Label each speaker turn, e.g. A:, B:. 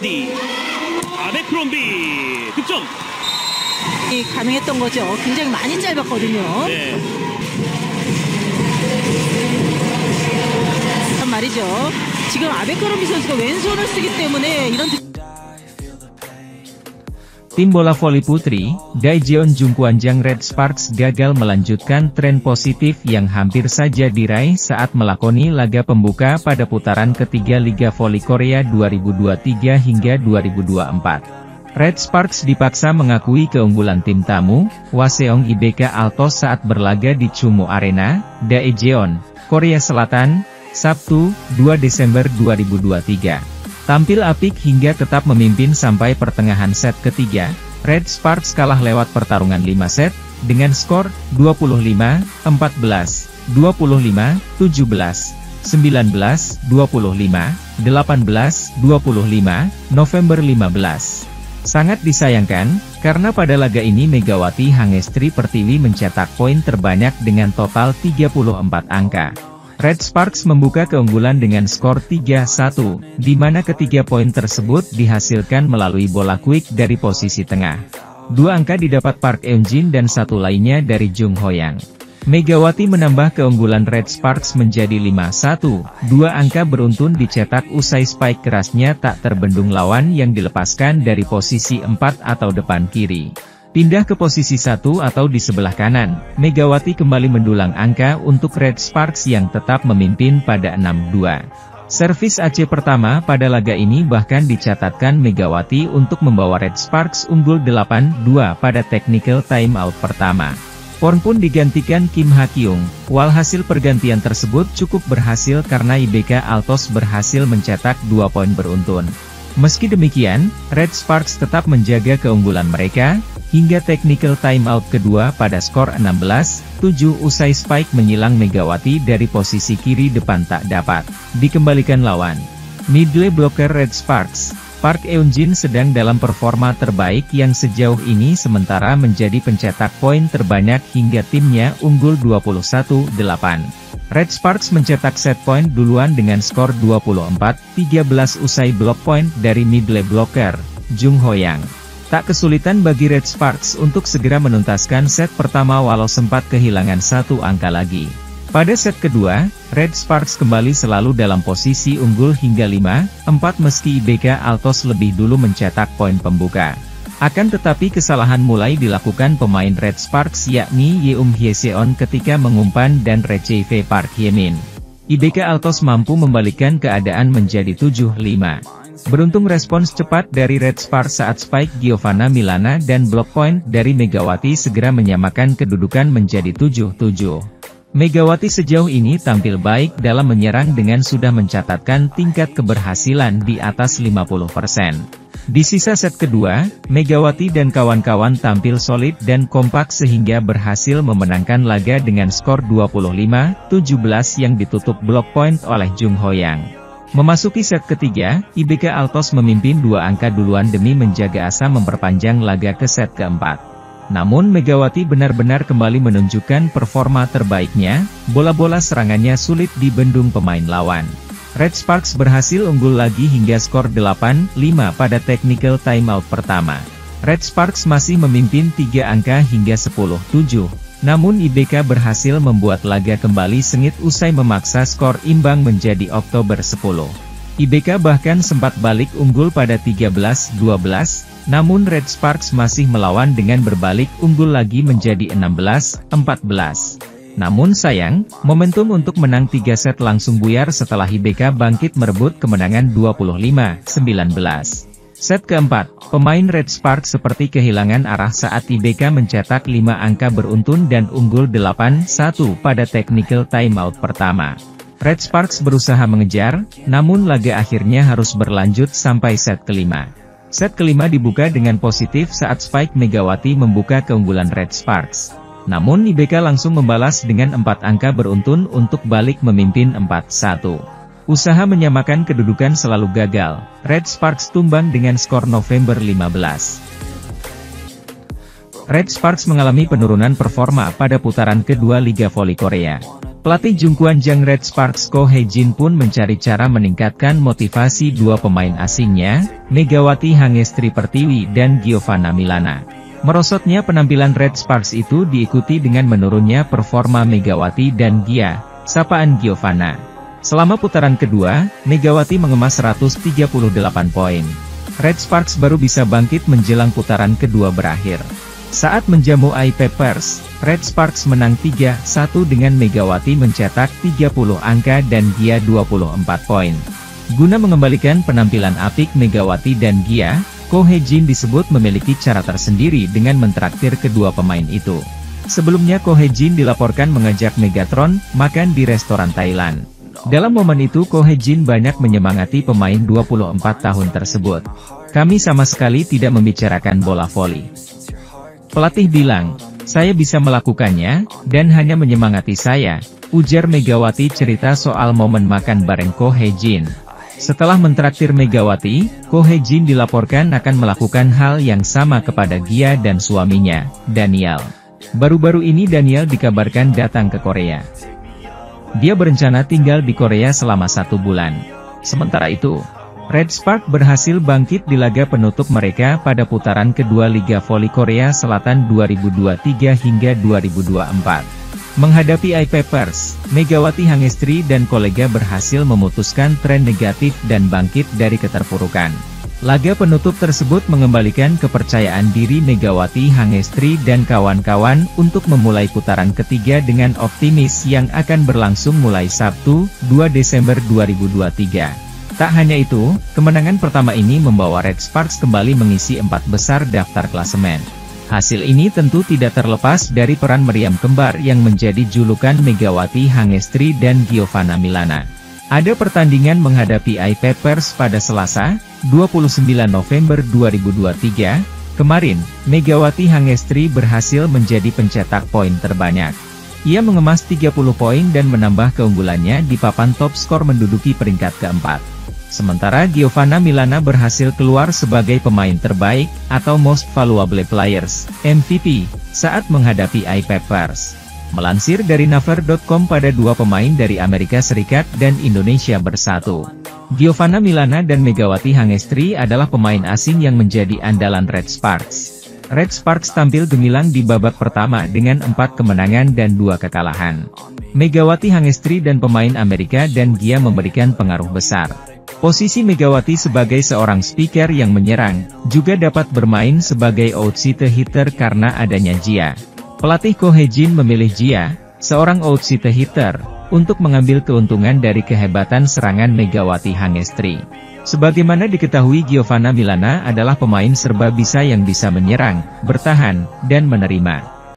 A: 아베크롬비 득점.
B: 가능했던 거죠. 굉장히 많이 짧았거든요.
A: 네.
B: 참 말이죠. 지금 아베크롬비 선수가 왼손을 쓰기 때문에 이런
C: Tim bola voli putri, Daejeon Jungkwanjang Red Sparks gagal melanjutkan tren positif yang hampir saja diraih saat melakoni laga pembuka pada putaran ketiga Liga Voli Korea 2023 hingga 2024. Red Sparks dipaksa mengakui keunggulan tim tamu, Hwaseong IBK Altos saat berlaga di Chumu Arena, Daejeon, Korea Selatan, Sabtu, 2 Desember 2023. Tampil apik hingga tetap memimpin sampai pertengahan set ketiga, Red Sparks kalah lewat pertarungan 5 set, dengan skor 25-14, 25-17, 19-25, 18-25, November 15. Sangat disayangkan, karena pada laga ini Megawati Hangestri Pertiwi mencetak poin terbanyak dengan total 34 angka. Red Sparks membuka keunggulan dengan skor 3-1, di mana ketiga poin tersebut dihasilkan melalui bola quick dari posisi tengah. 2 angka didapat Park Eun-jin dan 1 lainnya dari Jung Ho-yang. Megawati menambah keunggulan Red Sparks menjadi 5-1, 2 angka beruntun dicetak usai spike kerasnya tak terbendung lawan yang dilepaskan dari posisi 4 atau depan kiri. Pindah ke posisi 1 atau di sebelah kanan, Megawati kembali mendulang angka untuk Red Sparks yang tetap memimpin pada 6-2. Servis AC pertama pada laga ini bahkan dicatatkan Megawati untuk membawa Red Sparks unggul 8-2 pada technical timeout pertama. Porn pun digantikan Kim Ha-kyung, walhasil pergantian tersebut cukup berhasil karena IBK Altos berhasil mencetak 2 poin beruntun. Meski demikian, Red Sparks tetap menjaga keunggulan mereka, hingga technical timeout kedua pada skor 16-7 usai spike menyilang Megawati dari posisi kiri depan tak dapat dikembalikan lawan. Middle blocker Red Sparks, Park Eun-jin sedang dalam performa terbaik yang sejauh ini sementara menjadi pencetak poin terbanyak hingga timnya unggul 21-8. Red Sparks mencetak set point duluan dengan skor 24-13 usai block point dari middle blocker, Jung Ho-yang. Tak kesulitan bagi Red Sparks untuk segera menuntaskan set pertama walau sempat kehilangan 1 angka lagi. Pada set kedua, Red Sparks kembali selalu dalam posisi unggul hingga 5-4 meski IBK Altos lebih dulu mencetak poin pembuka. Akan tetapi kesalahan mulai dilakukan pemain Red Sparks yakni Yeum Hyeseon ketika mengumpan dan Receive Park Hye-min. IBK Altos mampu membalikkan keadaan menjadi 7-5. Beruntung respons cepat dari Red Sparks saat spike Giovanna Milana dan block point dari Megawati segera menyamakan kedudukan menjadi 7-7. Megawati sejauh ini tampil baik dalam menyerang dengan sudah mencatatkan tingkat keberhasilan di atas 50%. Di sisa set kedua, Megawati dan kawan-kawan tampil solid dan kompak sehingga berhasil memenangkan laga dengan skor 25-17 yang ditutup block point oleh Jung Ho-yang. Memasuki set ketiga, IBK Altos memimpin 2 angka duluan demi menjaga asa memperpanjang laga ke set keempat. Namun Megawati benar-benar kembali menunjukkan performa terbaiknya, bola-bola serangannya sulit dibendung pemain lawan. Red Sparks berhasil unggul lagi hingga skor 8-5 pada technical timeout pertama. Red Sparks masih memimpin 3 angka hingga 10-7. Namun IBK berhasil membuat laga kembali sengit usai memaksa skor imbang menjadi Oktober 10. IBK bahkan sempat balik unggul pada 13-12, namun Red Sparks masih melawan dengan berbalik unggul lagi menjadi 16-14. Namun sayang, momentum untuk menang 3 set langsung buyar setelah IBK bangkit merebut kemenangan 25-19. Set keempat, pemain Red Sparks seperti kehilangan arah saat IBK mencetak 5 angka beruntun dan unggul 8-1 pada technical timeout pertama. Red Sparks berusaha mengejar, namun laga akhirnya harus berlanjut sampai set kelima. Set kelima dibuka dengan positif saat spike Megawati membuka keunggulan Red Sparks. Namun IBK langsung membalas dengan 4 angka beruntun untuk balik memimpin 4-1. Usaha menyamakan kedudukan selalu gagal, Red Sparks tumbang dengan skor November 15. Red Sparks mengalami penurunan performa pada putaran kedua Liga Voli Korea. Pelatih Jungkwan Jang Red Sparks Ko Hye-jin pun mencari cara meningkatkan motivasi dua pemain asingnya, Megawati Hangestri Pertiwi dan Giovanna Milana. Merosotnya penampilan Red Sparks itu diikuti dengan menurunnya performa Megawati dan Gia, sapaan Giovanna. Selama putaran kedua, Megawati mengemas 138 poin. Red Sparks baru bisa bangkit menjelang putaran kedua berakhir. Saat menjamu I-Papers, Red Sparks menang 3-1 dengan Megawati mencetak 30 angka dan Gia 24 poin. Guna mengembalikan penampilan apik Megawati dan Gia, Ko Hye-jin disebut memiliki cara tersendiri dengan mentraktir kedua pemain itu. Sebelumnya Ko Hye-jin dilaporkan mengajak Megatron makan di restoran Thailand. Dalam momen itu Ko Hye-jin banyak menyemangati pemain 24 tahun tersebut. Kami sama sekali tidak membicarakan bola voli. Pelatih bilang, saya bisa melakukannya, dan hanya menyemangati saya, ujar Megawati cerita soal momen makan bareng Ko Hye-jin. Setelah mentraktir Megawati, Ko Hye-jin dilaporkan akan melakukan hal yang sama kepada Gia dan suaminya, Daniel. Baru-baru ini Daniel dikabarkan datang ke Korea. Dia berencana tinggal di Korea selama 1 bulan. Sementara itu, Red Sparks berhasil bangkit di laga penutup mereka pada putaran kedua Liga Voli Korea Selatan 2023 hingga 2024. Menghadapi I-Papers, Megawati Hangestri dan kolega berhasil memutuskan tren negatif dan bangkit dari keterpurukan. Laga penutup tersebut mengembalikan kepercayaan diri Megawati Hangestri dan kawan-kawan untuk memulai putaran ketiga dengan optimis yang akan berlangsung mulai Sabtu, 2 Desember 2023. Tak hanya itu, kemenangan pertama ini membawa Red Sparks kembali mengisi 4 besar daftar klasemen. Hasil ini tentu tidak terlepas dari peran meriam kembar yang menjadi julukan Megawati Hangestri dan Giovanna Milana. Ada pertandingan menghadapi I-Papers pada Selasa, 29 November 2023. Kemarin, Megawati Hangestri berhasil menjadi pencetak poin terbanyak. Ia mengemas 30 poin dan menambah keunggulannya di papan top skor menduduki peringkat keempat. Sementara Giovanna Milana berhasil keluar sebagai pemain terbaik, atau Most Valuable Players, MVP, saat menghadapi I-Papers. Melansir dari Naver.com, pada 2 pemain dari Amerika Serikat dan Indonesia bersatu. Giovanna Milana dan Megawati Hangestri adalah pemain asing yang menjadi andalan Red Sparks. Red Sparks tampil gemilang di babak pertama dengan 4 kemenangan dan 2 kekalahan. Megawati Hangestri dan pemain Amerika dan Gia memberikan pengaruh besar. Posisi Megawati sebagai seorang speaker yang menyerang, juga dapat bermain sebagai outside hitter karena adanya Gia. Pelatih Ko Hye-jin memilih Gia, seorang outside hitter, untuk mengambil keuntungan dari kehebatan serangan Megawati Hangestri. Sebagaimana diketahui, Giovanna Milana adalah pemain serba bisa yang bisa menyerang, bertahan, dan menerima.